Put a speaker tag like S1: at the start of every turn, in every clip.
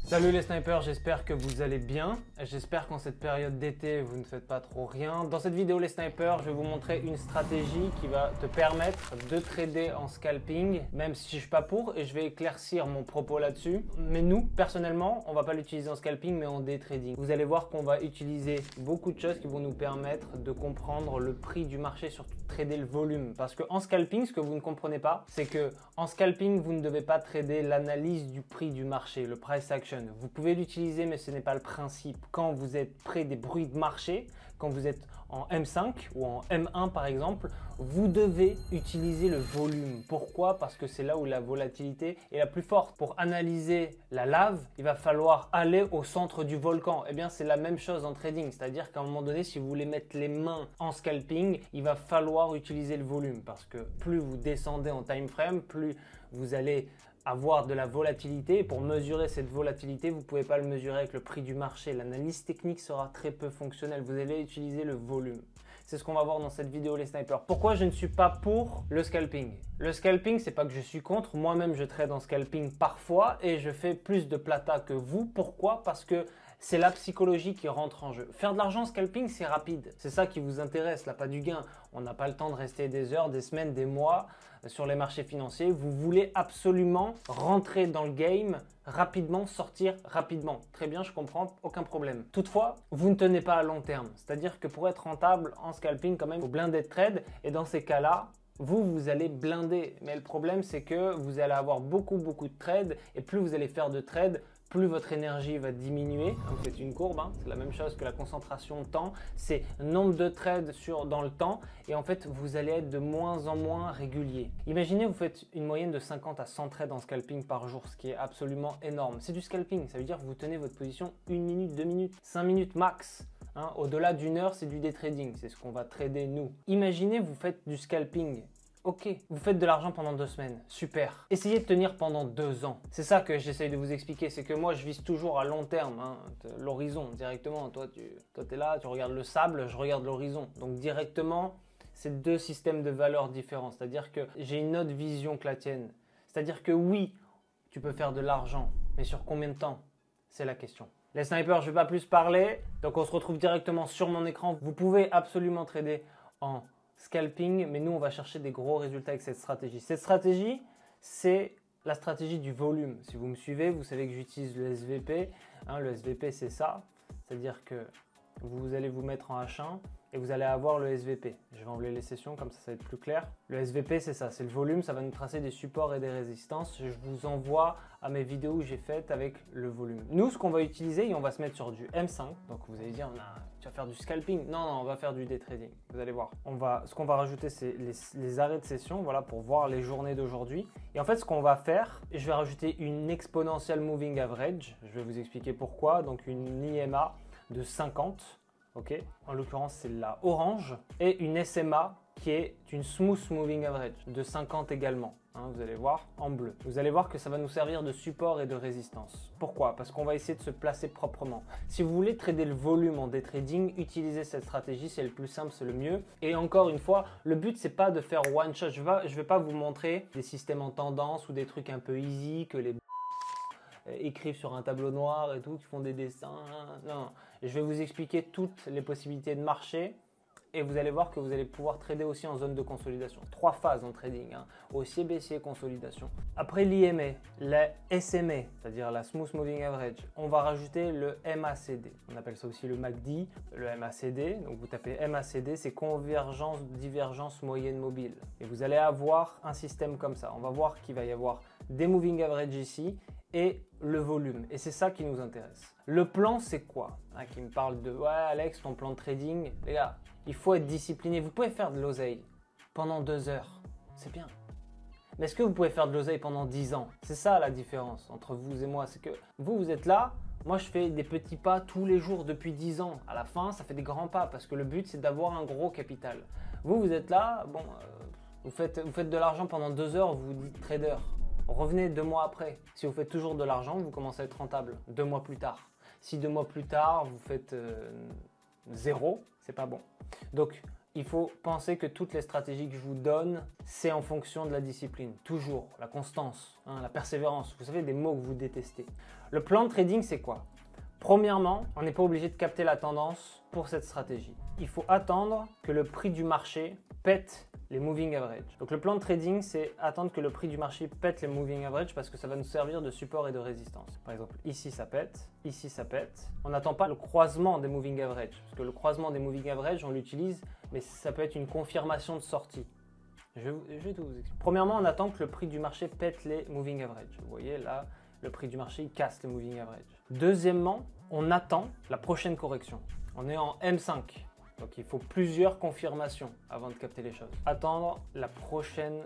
S1: Salut les snipers, j'espère que vous allez bien. J'espère qu'en cette période d'été, vous ne faites pas trop rien. Dans cette vidéo les snipers, je vais vous montrer une stratégie qui va te permettre de trader en scalping, même si je suis pas pour, et je vais éclaircir mon propos là-dessus. Mais nous, personnellement, on va pas l'utiliser en scalping, mais en day trading. Vous allez voir qu'on va utiliser beaucoup de choses qui vont nous permettre de comprendre le prix du marché, surtout trader le volume. Parce que en scalping, ce que vous ne comprenez pas, c'est que en scalping, vous ne devez pas trader l'analyse du prix du marché, le price action. Vous pouvez l'utiliser, mais ce n'est pas le principe. Quand vous êtes près des bruits de marché, quand vous êtes en M5 ou en M1 par exemple, vous devez utiliser le volume. Pourquoi? Parce que c'est là où la volatilité est la plus forte. Pour analyser la lave, il va falloir aller au centre du volcan. Eh bien, c'est la même chose en trading. C'est-à-dire qu'à un moment donné, si vous voulez mettre les mains en scalping, il va falloir utiliser le volume. Parce que plus vous descendez en time frame, plus vous allez avoir de la volatilité. Et pour mesurer cette volatilité, vous ne pouvez pas le mesurer avec le prix du marché. L'analyse technique sera très peu fonctionnelle. Vous allez utiliser le volume. C'est ce qu'on va voir dans cette vidéo les snipers. Pourquoi je ne suis pas pour le scalping? Le scalping, c'est pas que je suis contre. Moi-même, je trade en scalping parfois et je fais plus de plata que vous. Pourquoi? Parce que c'est la psychologie qui rentre en jeu. Faire de l'argent en scalping, c'est rapide. C'est ça qui vous intéresse, là, pas du gain. On n'a pas le temps de rester des heures, des semaines, des mois sur les marchés financiers. Vous voulez absolument rentrer dans le game rapidement, sortir rapidement. Très bien, je comprends, aucun problème. Toutefois, vous ne tenez pas à long terme. C'est-à-dire que pour être rentable en scalping, quand même, il faut blinder de trade. Et dans ces cas-là, vous allez blinder. Mais le problème, c'est que vous allez avoir beaucoup de trades. Et plus vous allez faire de trades, plus votre énergie va diminuer. Vous faites une courbe, hein. C'est la même chose que la concentration de temps. C'est nombre de trades dans le temps. Et en fait, vous allez être de moins en moins régulier. Imaginez, vous faites une moyenne de 50 à 100 trades en scalping par jour, ce qui est absolument énorme. C'est du scalping. Ça veut dire que vous tenez votre position 1 minute, 2 minutes, 5 minutes max. Hein. Au-delà d'une heure, c'est du day trading. C'est ce qu'on va trader nous. Imaginez, vous faites du scalping. Ok, vous faites de l'argent pendant 2 semaines, super. Essayez de tenir pendant 2 ans. C'est ça que j'essaye de vous expliquer, c'est que moi je vise toujours à long terme, hein, l'horizon directement. Toi tu es là, tu regardes le sable, je regarde l'horizon. Donc directement, c'est 2 systèmes de valeurs différents. C'est-à-dire que j'ai une autre vision que la tienne. C'est-à-dire que oui, tu peux faire de l'argent, mais sur combien de temps? C'est la question. Les snipers, je ne vais pas plus parler, donc on se retrouve directement sur mon écran. Vous pouvez absolument trader en scalping, mais nous on va chercher des gros résultats avec cette stratégie. Cette stratégie, c'est la stratégie du volume. Si vous me suivez, vous savez que j'utilise le SVP. Hein, le SVP, c'est ça, c'est-à-dire que vous allez vous mettre en H1 et vous allez avoir le SVP. Je vais enlever les sessions, comme ça va être plus clair. Le SVP, c'est ça, c'est le volume, ça va nous tracer des supports et des résistances. Je vous envoie à mes vidéos que j'ai faites avec le volume. Nous, ce qu'on va utiliser, et on va se mettre sur du M5. Donc vous allez dire, tu vas faire du scalping. Non, on va faire du day trading. Vous allez voir. Ce qu'on va rajouter, c'est les arrêts de session, voilà, pour voir les journées d'aujourd'hui. Et en fait, ce qu'on va faire, je vais rajouter une exponential moving average. Je vais vous expliquer pourquoi. Donc une IMA de 50. Ok, en l'occurrence c'est la orange, et une SMA qui est une smooth moving average de 50 également. Hein, vous allez voir en bleu. Vous allez voir que ça va nous servir de support et de résistance. Pourquoi? Parce qu'on va essayer de se placer proprement. Si vous voulez trader le volume en day trading, utilisez cette stratégie, c'est le plus simple, c'est le mieux. Et encore une fois, le but c'est pas de faire one shot. Je vais pas vous montrer des systèmes en tendance ou des trucs un peu easy que les écrivent sur un tableau noir et tout, qui font des dessins. Non, je vais vous expliquer toutes les possibilités de marché et vous allez voir que vous allez pouvoir trader aussi en zone de consolidation. 3 phases en trading, hein. Haussier, baissier, consolidation. Après l'IMA, la SMA, c'est-à-dire la Smooth Moving Average, on va rajouter le MACD. On appelle ça aussi le MACD, le MACD. Donc vous tapez MACD, c'est convergence, divergence, moyenne mobile. Et vous allez avoir un système comme ça. On va voir qu'il va y avoir des moving average ici et le volume. Et c'est ça qui nous intéresse. Le plan, c'est quoi? Qui me parle de « Ouais, Alex, ton plan de trading. » Les gars, il faut être discipliné. Vous pouvez faire de l'oseille pendant 2 heures. C'est bien. Mais est-ce que vous pouvez faire de l'oseille pendant 10 ans? C'est ça la différence entre vous et moi. C'est que vous êtes là. Moi, je fais des petits pas tous les jours depuis 10 ans. À la fin, ça fait des grands pas parce que le but, c'est d'avoir un gros capital. Vous êtes là. Bon, vous faites de l'argent pendant 2 heures. Vous vous dites trader. Revenez 2 mois après. Si vous faites toujours de l'argent, vous commencez à être rentable 2 mois plus tard. Si 2 mois plus tard, vous faites 0, c'est pas bon. Donc, il faut penser que toutes les stratégies que je vous donne, c'est en fonction de la discipline. Toujours, la constance, hein, la persévérance. Vous savez, des mots que vous détestez. Le plan de trading, c'est quoi? Premièrement, on n'est pas obligé de capter la tendance pour cette stratégie. Il faut attendre que le prix du marché pète les moving average. Donc le plan de trading, c'est attendre que le prix du marché pète les moving average parce que ça va nous servir de support et de résistance. Par exemple, ici ça pète, ici ça pète. On n'attend pas le croisement des moving average parce que le croisement des moving average, on l'utilise, mais ça peut être une confirmation de sortie. Je vais tout vous expliquer. Premièrement, on attend que le prix du marché pète les moving average. Vous voyez là, le prix du marché il casse les moving average. Deuxièmement, on attend la prochaine correction. On est en M5. Donc il faut plusieurs confirmations avant de capter les choses. Attendre la prochaine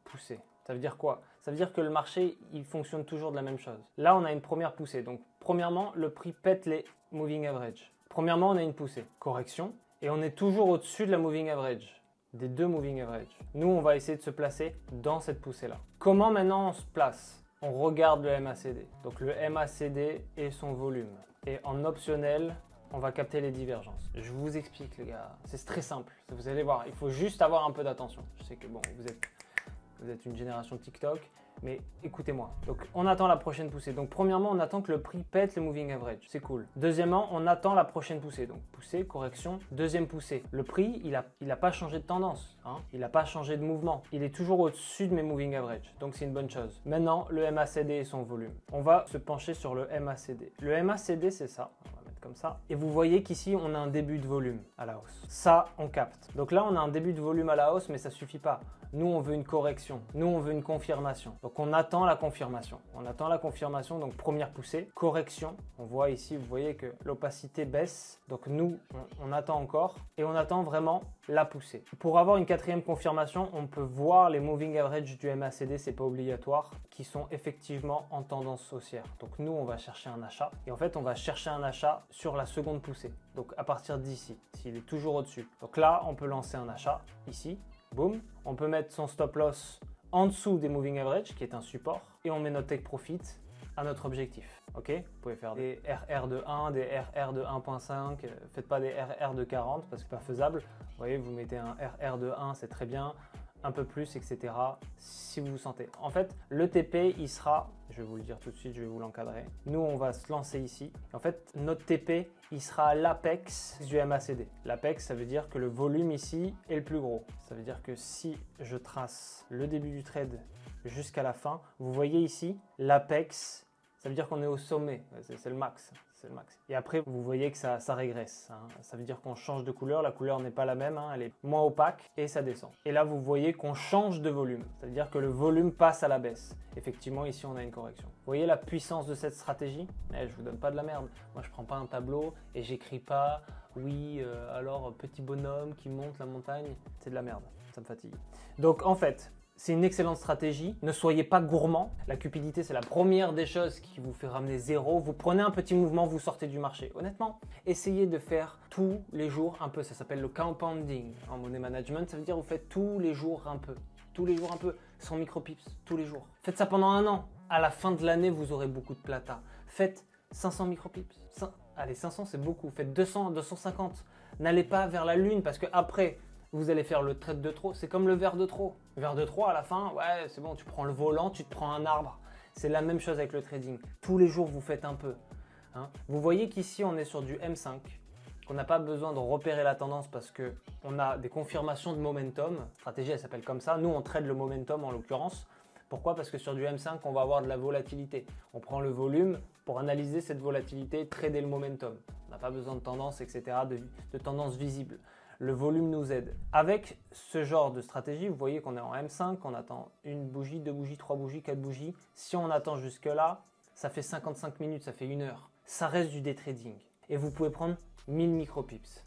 S1: poussée. Ça veut dire quoi? Ça veut dire que le marché, il fonctionne toujours de la même chose. Là, on a une première poussée. Donc premièrement, le prix pète les moving average. Premièrement, on a une poussée. Correction. Et on est toujours au-dessus de la moving average. Des deux moving average. Nous, on va essayer de se placer dans cette poussée-là. Comment maintenant on se place? On regarde le MACD. Donc le MACD et son volume. Et en optionnel, on va capter les divergences. Je vous explique les gars, c'est très simple. Vous allez voir, il faut juste avoir un peu d'attention. Je sais que bon, vous êtes une génération TikTok, mais écoutez-moi. Donc on attend la prochaine poussée. Donc premièrement, on attend que le prix pète le moving average. C'est cool. Deuxièmement, on attend la prochaine poussée. Donc poussée, correction, deuxième poussée. Le prix, il a pas changé de tendance. Hein. Il n'a pas changé de mouvement. Il est toujours au-dessus de mes moving average. Donc c'est une bonne chose. Maintenant, le MACD et son volume. On va se pencher sur le MACD. Le MACD, c'est ça. Comme ça. Et vous voyez qu'ici, on a un début de volume à la hausse. Ça, on capte. Donc là, on a un début de volume à la hausse, mais ça ne suffit pas. Nous, on veut une correction. Nous, on veut une confirmation. Donc, on attend la confirmation. On attend la confirmation. Donc, première poussée, correction. On voit ici, vous voyez que l'opacité baisse. Donc, nous, on attend encore. Et on attend vraiment la poussée. Pour avoir une quatrième confirmation, on peut voir les moving average du MACD, c'est pas obligatoire, qui sont effectivement en tendance haussière. Donc, nous, on va chercher un achat. Et en fait, on va chercher un achat sur la seconde poussée. Donc, à partir d'ici, s'il est toujours au-dessus. Donc là, on peut lancer un achat ici. Boum, on peut mettre son stop loss en dessous des moving average qui est un support et on met notre take profit à notre objectif. Ok, vous pouvez faire des RR de 1, des RR de 1.5, faites pas des RR de 40 parce que c'est pas faisable. Vous voyez, vous mettez un RR de 1, c'est très bien, un peu plus, etc. si vous vous sentez. En fait, le TP, il sera, je vais vous le dire tout de suite, je vais vous l'encadrer. Nous, on va se lancer ici. En fait, notre TP, il sera à l'apex du MACD. L'apex, ça veut dire que le volume ici est le plus gros. Ça veut dire que si je trace le début du trade jusqu'à la fin, vous voyez ici, l'apex, ça veut dire qu'on est au sommet. C'est le max. C'est le max. Et après, vous voyez que ça régresse. Hein. Ça veut dire qu'on change de couleur. La couleur n'est pas la même. Hein. Elle est moins opaque et ça descend. Et là, vous voyez qu'on change de volume. Ça veut dire que le volume passe à la baisse. Effectivement, ici, on a une correction. Vous voyez la puissance de cette stratégie? Je vous donne pas de la merde. Moi, je prends pas un tableau et j'écris pas « Oui, alors, petit bonhomme qui monte la montagne ». C'est de la merde. Ça me fatigue. Donc, en fait, c'est une excellente stratégie. Ne soyez pas gourmand. La cupidité, c'est la première des choses qui vous fait ramener zéro. Vous prenez un petit mouvement, vous sortez du marché. Honnêtement, essayez de faire tous les jours un peu. Ça s'appelle le compounding en money management. Ça veut dire que vous faites tous les jours un peu. Tous les jours un peu. 100 micropips, tous les jours. Faites ça pendant un an. À la fin de l'année, vous aurez beaucoup de plata. Faites 500 micropips. Allez, 500, c'est beaucoup. Faites 200, 250. N'allez pas vers la lune parce que après, vous allez faire le trade de trop. C'est comme le verre de trop. Le verre de trop, à la fin, ouais, c'est bon, tu prends le volant, tu te prends un arbre. C'est la même chose avec le trading. Tous les jours, vous faites un peu. Hein. Vous voyez qu'ici, on est sur du M5, qu'on n'a pas besoin de repérer la tendance parce qu'on a des confirmations de momentum. La stratégie, elle s'appelle comme ça. Nous, on trade le momentum en l'occurrence. Pourquoi? Parce que sur du M5, on va avoir de la volatilité. On prend le volume pour analyser cette volatilité, trader le momentum. On n'a pas besoin de tendance, etc., de tendance visible. Le volume nous aide. Avec ce genre de stratégie, vous voyez qu'on est en M5, on attend une bougie, deux bougies, trois bougies, quatre bougies. Si on attend jusque là, ça fait 55 minutes, ça fait 1 heure. Ça reste du day trading. Et vous pouvez prendre 1000 micropips.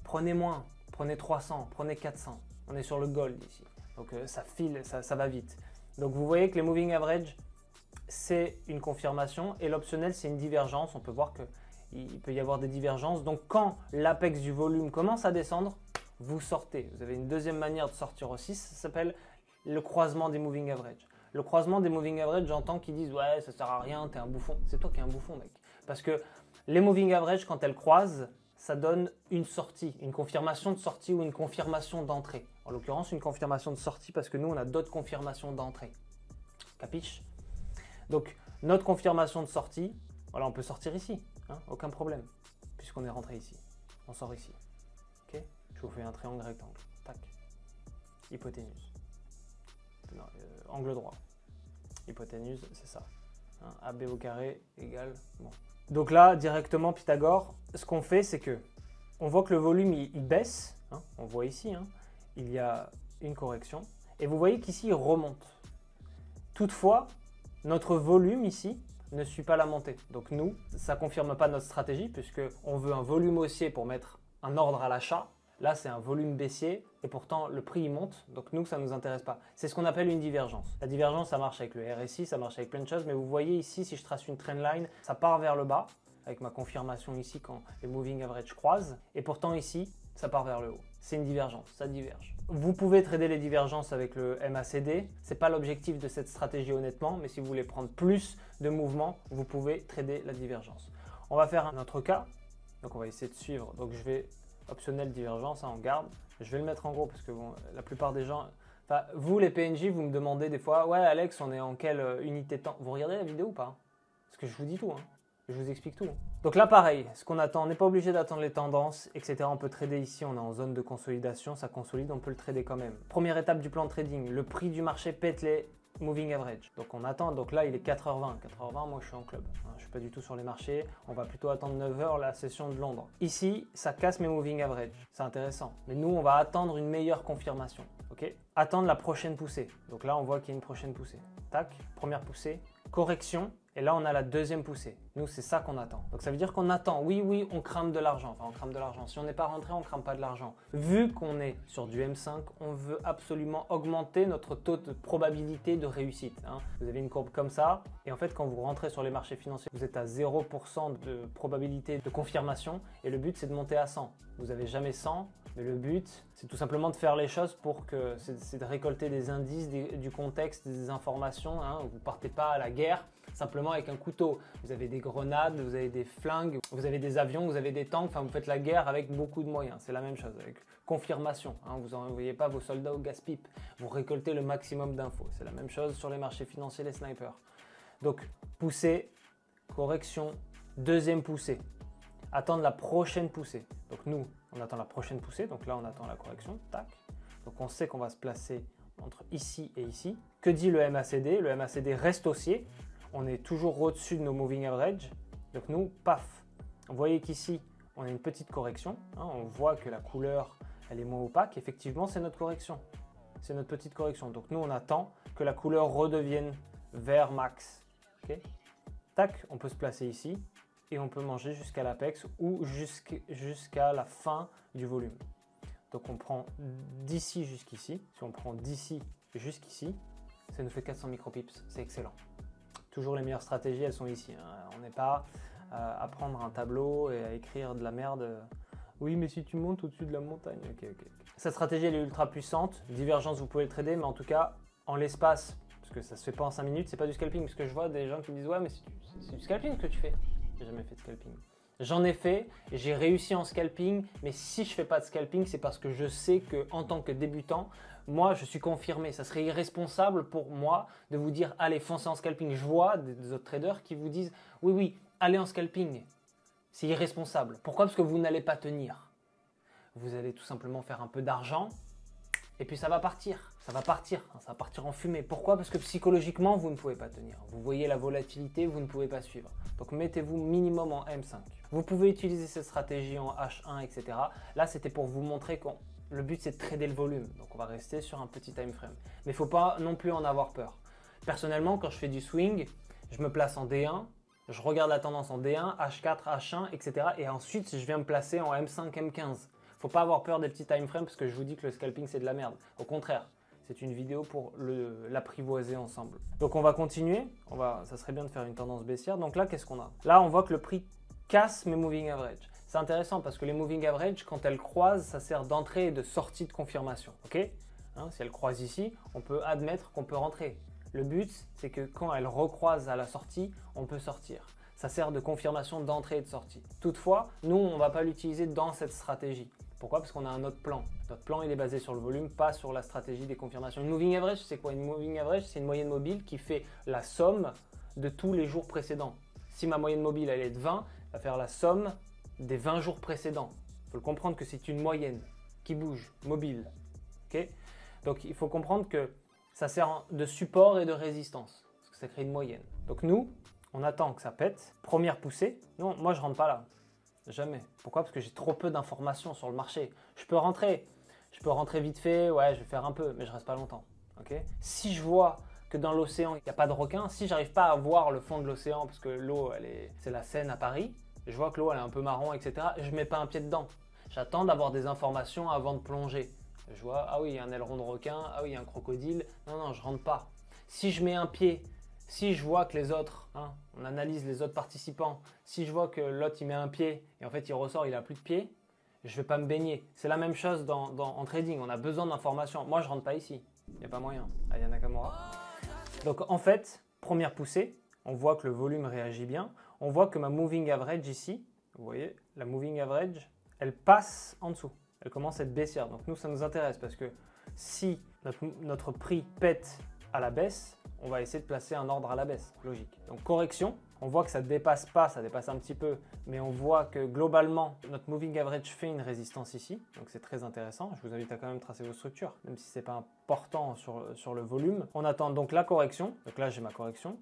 S1: Prenez moins, prenez 300, prenez 400. On est sur le gold ici. Donc ça file, ça va vite. Donc vous voyez que les moving average, c'est une confirmation et l'optionnel, c'est une divergence. On peut voir qu'il peut y avoir des divergences. Donc quand l'apex du volume commence à descendre, vous sortez. Vous avez une deuxième manière de sortir aussi, ça s'appelle le croisement des moving average. Le croisement des moving average, j'entends qu'ils disent « Ouais, ça sert à rien, t'es un bouffon ». C'est toi qui es un bouffon, mec. Parce que les moving average, quand elles croisent, ça donne une sortie, une confirmation de sortie ou une confirmation d'entrée. En l'occurrence, une confirmation de sortie parce que nous, on a d'autres confirmations d'entrée. Capiche? Donc, notre confirmation de sortie, voilà, on peut sortir ici, hein, aucun problème, puisqu'on est rentré ici. On sort ici. Ok? Je vous fais un triangle rectangle. Tac. Hypoténuse. Non, angle droit. Hypoténuse, c'est ça. Hein, AB au carré égale... Bon. Donc là, directement, Pythagore, ce qu'on fait, c'est que on voit que le volume, il baisse. Hein, on voit ici, hein, il y a une correction. Et vous voyez qu'ici, il remonte. Toutefois, notre volume ici ne suit pas la montée. Donc nous, ça ne confirme pas notre stratégie puisqu'on veut un volume haussier pour mettre un ordre à l'achat. Là, c'est un volume baissier et pourtant le prix il monte. Donc nous, ça ne nous intéresse pas. C'est ce qu'on appelle une divergence. La divergence, ça marche avec le RSI, ça marche avec plein de choses. Mais vous voyez ici, si je trace une trendline, ça part vers le bas avec ma confirmation ici quand les moving average croisent. Et pourtant ici, ça part vers le haut. C'est une divergence, ça diverge. Vous pouvez trader les divergences avec le MACD. Ce n'est pas l'objectif de cette stratégie honnêtement, mais si vous voulez prendre plus de mouvements, vous pouvez trader la divergence. On va faire un autre cas. Donc on va essayer de suivre. Donc je vais optionnel divergence, hein, on garde. Je vais le mettre en gros parce que bon, la plupart des gens... Enfin, vous les PNJ, vous me demandez des fois « Ouais Alex, on est en quelle unité de temps ?» Vous regardez la vidéo ou pas? Parce que je vous dis tout, hein. Je vous explique tout. Donc là, pareil, ce qu'on attend, on n'est pas obligé d'attendre les tendances, etc. On peut trader ici, on est en zone de consolidation, ça consolide, on peut le trader quand même. Première étape du plan de trading, le prix du marché pète les moving average. Donc on attend, donc là il est 4h20. 4h20, moi je suis en club. Je ne suis pas du tout sur les marchés, on va plutôt attendre 9h la session de Londres. Ici, ça casse mes moving average, c'est intéressant. Mais nous, on va attendre une meilleure confirmation. Ok? Attendre la prochaine poussée. Donc là, on voit qu'il y a une prochaine poussée. Tac, première poussée, correction. Et là, on a la deuxième poussée. Nous, c'est ça qu'on attend. Donc, ça veut dire qu'on attend. Oui, on crame de l'argent. Enfin, on crame de l'argent. Si on n'est pas rentré, on ne crame pas de l'argent. Vu qu'on est sur du M5, on veut absolument augmenter notre taux de probabilité de réussite. Hein. Vous avez une courbe comme ça. Et en fait, quand vous rentrez sur les marchés financiers, vous êtes à 0% de probabilité de confirmation. Et le but, c'est de monter à 100. Vous n'avez jamais 100. Mais le but, c'est tout simplement de faire les choses pour que c'est de récolter des indices, du contexte, des informations. Hein. Vous ne partez pas à la guerre simplement avec un couteau. Vous avez des grenades, vous avez des flingues, vous avez des avions, vous avez des tanks. Enfin, vous faites la guerre avec beaucoup de moyens. C'est la même chose avec confirmation. Hein. Vous n'envoyez pas vos soldats au gasse-pipe. Vous récoltez le maximum d'infos. C'est la même chose sur les marchés financiers, les snipers. Donc, poussée, correction, deuxième poussée. Attendre la prochaine poussée. Donc nous, on attend la prochaine poussée. Donc là, on attend la correction. Tac. Donc on sait qu'on va se placer entre ici et ici. Que dit le MACD? Le MACD reste haussier. On est toujours au-dessus de nos moving average. Donc nous, paf. Vous voyez qu'ici, on a une petite correction. Hein, on voit que la couleur, elle est moins opaque. Effectivement, c'est notre correction. C'est notre petite correction. Donc nous, on attend que la couleur redevienne vert max. Okay. Tac, on peut se placer ici. Et on peut manger jusqu'à l'apex ou jusqu'à la fin du volume. Donc on prend d'ici jusqu'ici. Si on prend d'ici jusqu'ici, ça nous fait 400 micropips. C'est excellent. Toujours les meilleures stratégies, elles sont ici. Hein. On n'est pas à prendre un tableau et à écrire de la merde. Oui, mais si tu montes au-dessus de la montagne. Ok. Cette stratégie, elle est ultra puissante. Divergence, vous pouvez le trader, mais en tout cas, en l'espace, parce que ça ne se fait pas en 5 minutes, c'est pas du scalping. Parce que je vois des gens qui me disent « Ouais, mais c'est du scalping ce que tu fais ». J'ai jamais fait de scalping. J'en ai fait, j'ai réussi en scalping, mais si je fais pas de scalping, c'est parce que je sais que en tant que débutant, moi je suis confirmé. Ça serait irresponsable pour moi de vous dire allez foncez en scalping. Je vois des autres traders qui vous disent oui, allez en scalping. C'est irresponsable. Pourquoi? Parce que vous n'allez pas tenir. Vous allez tout simplement faire un peu d'argent et puis ça va partir. Ça va partir en fumée. Pourquoi? Parce que psychologiquement, vous ne pouvez pas tenir. Vous voyez la volatilité, vous ne pouvez pas suivre. Donc mettez-vous minimum en M5. Vous pouvez utiliser cette stratégie en H1, etc. Là, c'était pour vous montrer que le but, c'est de trader le volume. Donc on va rester sur un petit time frame. Mais il ne faut pas non plus en avoir peur. Personnellement, quand je fais du swing, je me place en D1, je regarde la tendance en D1, H4, H1, etc. Et ensuite, je viens me placer en M5, M15. Faut pas avoir peur des petits time frames parce que je vous dis que le scalping c'est de la merde. Au contraire, c'est une vidéo pour l'apprivoiser ensemble. Donc on va continuer. Ça serait bien de faire une tendance baissière. Donc là, qu'est-ce qu'on a? Là, on voit que le prix casse mes moving average. C'est intéressant parce que les moving average, quand elles croisent, ça sert d'entrée et de sortie de confirmation. Ok? Hein, si elles croisent ici, on peut admettre qu'on peut rentrer. Le but, c'est que quand elles recroisent à la sortie, on peut sortir. Ça sert de confirmation d'entrée et de sortie. Toutefois, nous, on ne va pas l'utiliser dans cette stratégie. Pourquoi? Parce qu'on a un autre plan. Notre plan, il est basé sur le volume, pas sur la stratégie des confirmations. Une moving average, c'est quoi? Une moving average, c'est une moyenne mobile qui fait la somme de tous les jours précédents. Si ma moyenne mobile, elle est de 20, elle va faire la somme des 20 jours précédents. Il faut le comprendre que c'est une moyenne qui bouge, mobile. Okay? Donc, il faut comprendre que ça sert de support et de résistance, parce que ça crée une moyenne. Donc, nous, on attend que ça pète. Première poussée. Non, moi, je ne rentre pas là. Jamais. Pourquoi? Parce que j'ai trop peu d'informations sur le marché. Je peux rentrer vite fait, ouais, je vais faire un peu, mais je reste pas longtemps. Okay? Si je vois que dans l'océan, il n'y a pas de requins, si j'arrive pas à voir le fond de l'océan, parce que l'eau, c'est la Seine à Paris, je vois que l'eau, elle est un peu marron, etc., je mets pas un pied dedans. J'attends d'avoir des informations avant de plonger. Je vois, ah oui, il y a un aileron de requin, ah oui, il y a un crocodile. Non, non, je rentre pas. Si je mets un pied, si je vois que les autres, on analyse les autres participants, si je vois que l'autre il met un pied et en fait il ressort, il a plus de pied, je ne vais pas me baigner. C'est la même chose en trading, on a besoin d'informations. Moi je rentre pas ici, il n'y a pas moyen. Aya Nakamura. Donc en fait, première poussée, on voit que le volume réagit bien. On voit que ma moving average ici, vous voyez, la moving average, elle passe en dessous. Elle commence à être baissière. Donc nous ça nous intéresse parce que si notre prix pète à la baisse, on va essayer de placer un ordre à la baisse, logique. Donc correction, on voit que ça ne dépasse pas, ça dépasse un petit peu, mais on voit que globalement, notre moving average fait une résistance ici, donc c'est très intéressant. Je vous invite à quand même tracer vos structures, même si ce n'est pas important sur le volume. On attend donc la correction, donc là j'ai ma correction,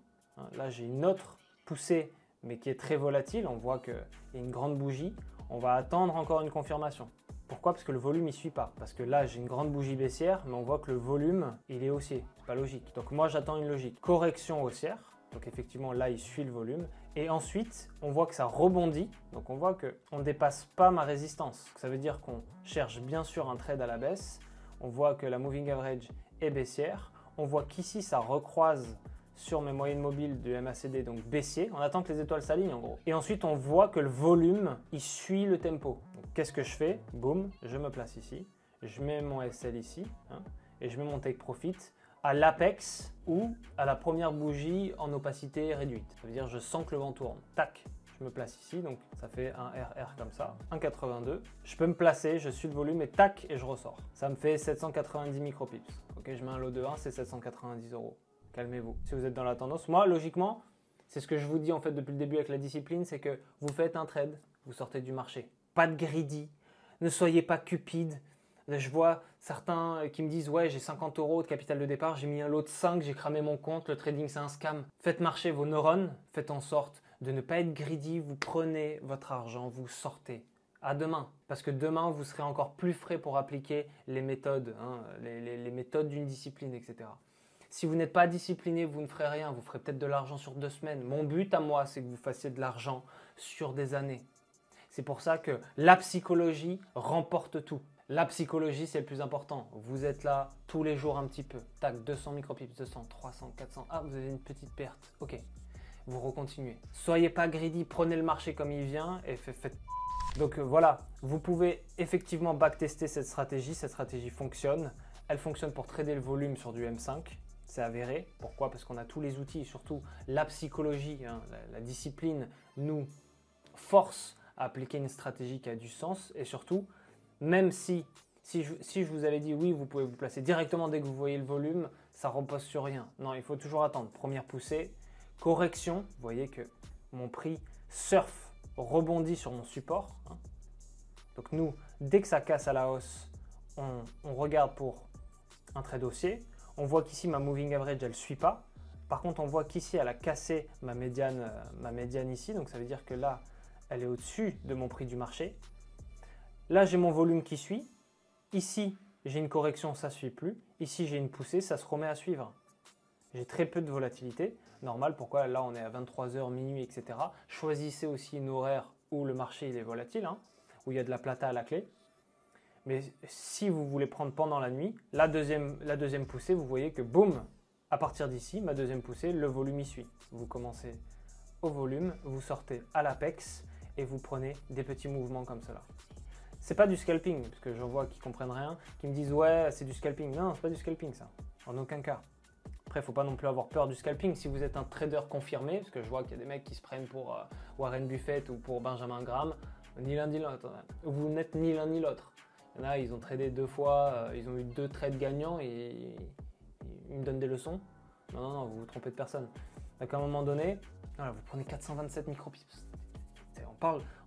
S1: là j'ai une autre poussée, mais qui est très volatile, on voit qu'il y a une grande bougie, on va attendre encore une confirmation. Pourquoi? Parce que le volume ne suit pas. Parce que là, j'ai une grande bougie baissière, mais on voit que le volume, il est haussier. C'est pas logique. Donc moi, j'attends une logique. Correction haussière. Donc effectivement, là, il suit le volume. Et ensuite, on voit que ça rebondit. Donc on voit qu'on ne dépasse pas ma résistance. Ça veut dire qu'on cherche bien sûr un trade à la baisse. On voit que la moving average est baissière. On voit qu'ici, ça recroise sur mes moyennes mobiles de MACD, donc baissier. On attend que les étoiles s'alignent en gros. Et ensuite, on voit que le volume, il suit le tempo. Qu'est-ce que je fais? Boum, je me place ici, je mets mon SL ici, et je mets mon take profit à l'apex ou à la première bougie en opacité réduite. Ça veut dire je sens que le vent tourne. Tac, je me place ici, donc ça fait un RR comme ça, 1,82. Je peux me placer, je suis le volume et tac, et je ressors. Ça me fait 790 micropips. Ok, je mets un lot de 1, c'est 790 €. Calmez-vous. Si vous êtes dans la tendance, moi, logiquement, c'est ce que je vous dis en fait depuis le début avec la discipline, c'est que vous faites un trade, vous sortez du marché. Pas de greedy, ne soyez pas cupide. Je vois certains qui me disent « Ouais, j'ai 50 € de capital de départ, j'ai mis un lot de 5, j'ai cramé mon compte, le trading c'est un scam. » Faites marcher vos neurones, faites en sorte de ne pas être greedy, vous prenez votre argent, vous sortez. À demain, parce que demain, vous serez encore plus frais pour appliquer les méthodes, les méthodes d'une discipline, etc. Si vous n'êtes pas discipliné, vous ne ferez rien, vous ferez peut-être de l'argent sur 2 semaines. Mon but à moi, c'est que vous fassiez de l'argent sur des années. C'est pour ça que la psychologie remporte tout. La psychologie, c'est le plus important. Vous êtes là tous les jours un petit peu. Tac, 200 micropips, 200, 300, 400. Ah, vous avez une petite perte. Ok, vous recontinuez. Soyez pas greedy, prenez le marché comme il vient et faites. Donc voilà, vous pouvez effectivement backtester cette stratégie. Cette stratégie fonctionne. Elle fonctionne pour trader le volume sur du M5. C'est avéré. Pourquoi? Parce qu'on a tous les outils et surtout la psychologie, la discipline nous force à appliquer une stratégie qui a du sens et surtout, même si je vous avais dit oui, vous pouvez vous placer directement dès que vous voyez le volume, ça ne repose sur rien. Non, il faut toujours attendre. Première poussée, correction. Vous voyez que mon prix surfe, rebondit sur mon support. Donc nous, dès que ça casse à la hausse, on regarde pour un trade haussier. On voit qu'ici, ma moving average, elle ne suit pas. Par contre, on voit qu'ici, elle a cassé ma médiane ici. Donc ça veut dire que là, elle est au-dessus de mon prix du marché. Là, j'ai mon volume qui suit. Ici, j'ai une correction, ça ne suit plus. Ici, j'ai une poussée, ça se remet à suivre. J'ai très peu de volatilité. Normal, pourquoi? Là, on est à 23h, minuit, etc. Choisissez aussi une horaire où le marché il est volatile, où il y a de la plata à la clé. Mais si vous voulez prendre pendant la nuit, la deuxième poussée, vous voyez que boum, à partir d'ici, ma deuxième poussée, le volume y suit. Vous commencez au volume, vous sortez à l'apex et vous prenez des petits mouvements comme cela. C'est pas du scalping, parce que j'en vois qui comprennent rien, qui me disent ouais, c'est du scalping. Non, c'est pas du scalping ça, en aucun cas. Après, il ne faut pas non plus avoir peur du scalping. Si vous êtes un trader confirmé, parce que je vois qu'il y a des mecs qui se prennent pour Warren Buffett ou pour Benjamin Graham, ni l'un ni l'autre. Vous n'êtes ni l'un ni l'autre. Il y en a, ils ont tradé 2 fois, ils ont eu 2 trades gagnants et ils me donnent des leçons. Non, vous vous trompez de personne. Donc à un moment donné, voilà, vous prenez 427 micropips.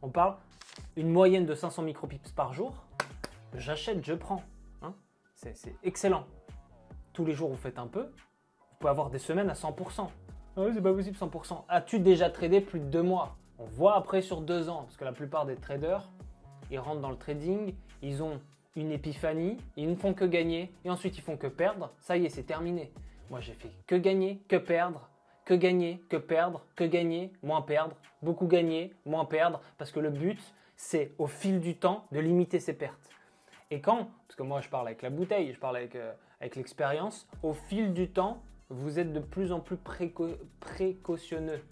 S1: On parle une moyenne de 500 micropips par jour. J'achète, je prends. Hein, c'est excellent. Tous les jours, vous faites un peu. Vous pouvez avoir des semaines à 100%. Ah oui, c'est pas possible 100%. As-tu déjà tradé plus de 2 mois? On voit après sur 2 ans, parce que la plupart des traders, ils rentrent dans le trading, ils ont une épiphanie, ils ne font que gagner, et ensuite ils font que perdre. Ça y est, c'est terminé. Moi, j'ai fait que gagner, que perdre, que gagner, que perdre, que gagner, moins perdre, beaucoup gagner, moins perdre, parce que le but, c'est au fil du temps de limiter ses pertes. Et quand, parce que moi je parle avec la bouteille, je parle avec l'expérience, au fil du temps, vous êtes de plus en plus précautionneux.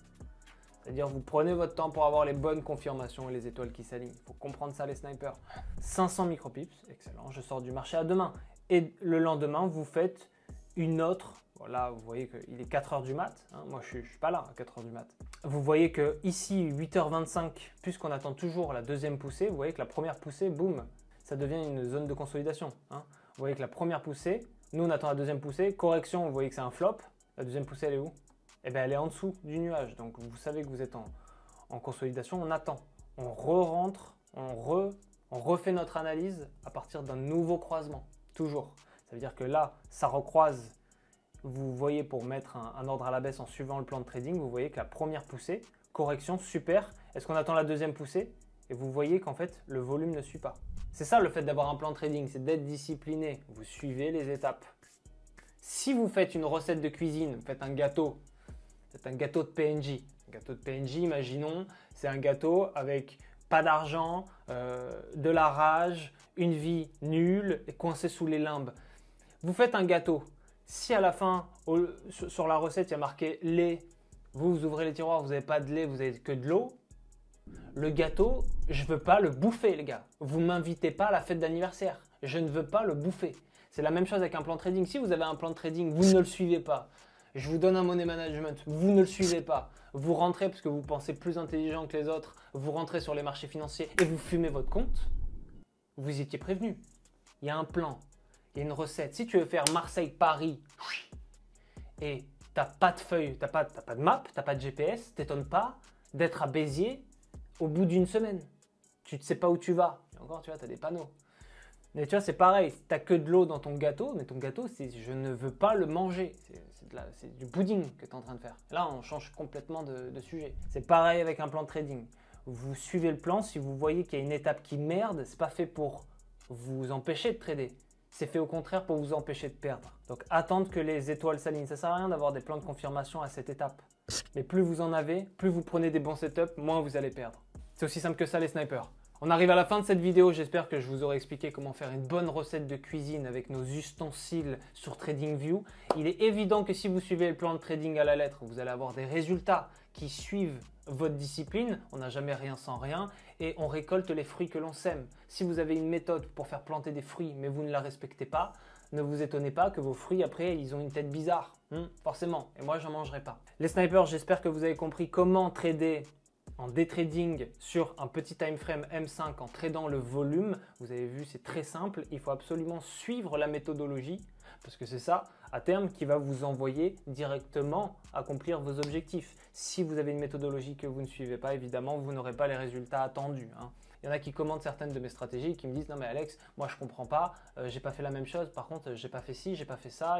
S1: C'est-à-dire vous prenez votre temps pour avoir les bonnes confirmations et les étoiles qui s'alignent. Il faut comprendre ça les snipers. 500 micropips, excellent, je sors du marché à demain. Et le lendemain, vous faites une autre. Là, vous voyez qu'il est 4h du mat. Hein, moi, je ne suis pas là à 4h du mat. Vous voyez que ici, 8h25, puisqu'on attend toujours la deuxième poussée, vous voyez que la première poussée, boum, ça devient une zone de consolidation. Hein. Vous voyez que la première poussée, nous, on attend la deuxième poussée. Correction, vous voyez que c'est un flop. La deuxième poussée, elle est où? Eh bien, elle est en dessous du nuage. Donc, vous savez que vous êtes en consolidation. On attend. On re-rentre, on refait notre analyse à partir d'un nouveau croisement. Toujours. Ça veut dire que là, ça recroise. Vous voyez, pour mettre un ordre à la baisse en suivant le plan de trading, vous voyez que la première poussée, correction, super. Est-ce qu'on attend la deuxième poussée? Et vous voyez qu'en fait, le volume ne suit pas. C'est ça le fait d'avoir un plan de trading, c'est d'être discipliné. Vous suivez les étapes. Si vous faites une recette de cuisine, vous faites un gâteau, c'est un gâteau de PNJ. Un gâteau de PNJ, imaginons, c'est un gâteau avec pas d'argent, de la rage, une vie nulle et coincé sous les limbes. Vous faites un gâteau. Si à la fin, sur la recette, il y a marqué lait, vous ouvrez les tiroirs, vous n'avez pas de lait, vous n'avez que de l'eau, le gâteau, je ne veux pas le bouffer, les gars. Vous ne m'invitez pas à la fête d'anniversaire. Je ne veux pas le bouffer. C'est la même chose avec un plan de trading. Si vous avez un plan de trading, vous ne le suivez pas. Je vous donne un money management, vous ne le suivez pas. Vous rentrez parce que vous pensez plus intelligent que les autres, vous rentrez sur les marchés financiers et vous fumez votre compte. Vous étiez prévenu. Il y a un plan. Il y a une recette. Si tu veux faire Marseille-Paris et tu n'as pas de feuille, tu n'as pas de map, tu n'as pas de GPS, t'étonnes pas d'être à Béziers au bout d'une semaine. Tu ne sais pas où tu vas. Et encore, tu vois, tu as des panneaux. Mais tu vois, c'est pareil. Tu n'as que de l'eau dans ton gâteau, mais ton gâteau, c'est je ne veux pas le manger. C'est du pudding que tu es en train de faire. Là, on change complètement de sujet. C'est pareil avec un plan de trading. Vous suivez le plan. Si vous voyez qu'il y a une étape qui merde, ce n'est pas fait pour vous empêcher de trader. C'est fait au contraire pour vous empêcher de perdre. Donc attendre que les étoiles s'alignent. Ça ne sert à rien d'avoir des plans de confirmation à cette étape. Mais plus vous en avez, plus vous prenez des bons setups, moins vous allez perdre. C'est aussi simple que ça les snipers. On arrive à la fin de cette vidéo, j'espère que je vous aurai expliqué comment faire une bonne recette de cuisine avec nos ustensiles sur TradingView. Il est évident que si vous suivez le plan de trading à la lettre, vous allez avoir des résultats qui suivent votre discipline. On n'a jamais rien sans rien et on récolte les fruits que l'on sème. Si vous avez une méthode pour faire planter des fruits mais vous ne la respectez pas, ne vous étonnez pas que vos fruits après ils ont une tête bizarre. Forcément, et moi j'en mangerai pas. Les snipers, j'espère que vous avez compris comment trader en day trading sur un petit time frame M5 en tradant le volume. Vous avez vu, c'est très simple. Il faut absolument suivre la méthodologie parce que c'est ça, à terme, qui va vous envoyer directement accomplir vos objectifs. Si vous avez une méthodologie que vous ne suivez pas, évidemment, vous n'aurez pas les résultats attendus. Il y en a qui commentent certaines de mes stratégies et qui me disent « Non mais Alex, moi je comprends pas, j'ai pas fait la même chose, par contre j'ai pas fait ci, j'ai pas fait ça. »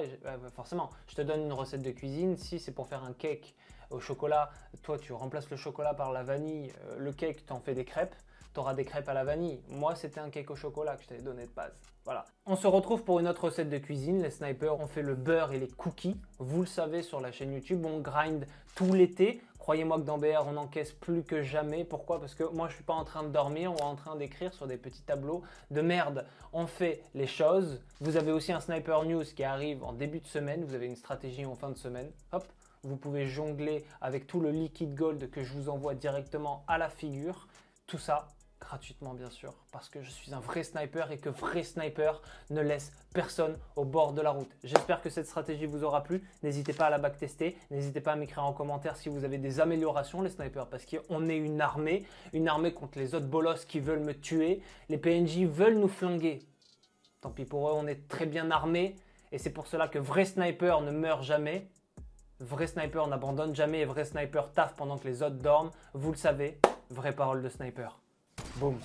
S1: Forcément, je te donne une recette de cuisine, si c'est pour faire un cake au chocolat, toi tu remplaces le chocolat par la vanille, le cake t'en fais des crêpes, tu auras des crêpes à la vanille. Moi c'était un cake au chocolat que je t'avais donné de base. Voilà. On se retrouve pour une autre recette de cuisine, les snipers, on fait le beurre et les cookies. Vous le savez sur la chaîne YouTube, on grind tout l'été. Croyez-moi que dans BR, on encaisse plus que jamais. Pourquoi? Parce que moi, je ne suis pas en train de dormir ou en train d'écrire sur des petits tableaux de merde. On fait les choses. Vous avez aussi un Sniper News qui arrive en début de semaine. Vous avez une stratégie en fin de semaine. Hop, vous pouvez jongler avec tout le liquid gold que je vous envoie directement à la figure. Tout ça gratuitement bien sûr, parce que je suis un vrai sniper et que vrai sniper ne laisse personne au bord de la route. J'espère que cette stratégie vous aura plu. N'hésitez pas à la backtester, n'hésitez pas à m'écrire en commentaire si vous avez des améliorations les snipers, parce qu'on est une armée contre les autres bolosses qui veulent me tuer. Les PNJ veulent nous flinguer. Tant pis pour eux, on est très bien armés et c'est pour cela que vrai sniper ne meurt jamais. Vrai sniper n'abandonne jamais et vrai sniper taffe pendant que les autres dorment. Vous le savez, vraie parole de sniper. Boum.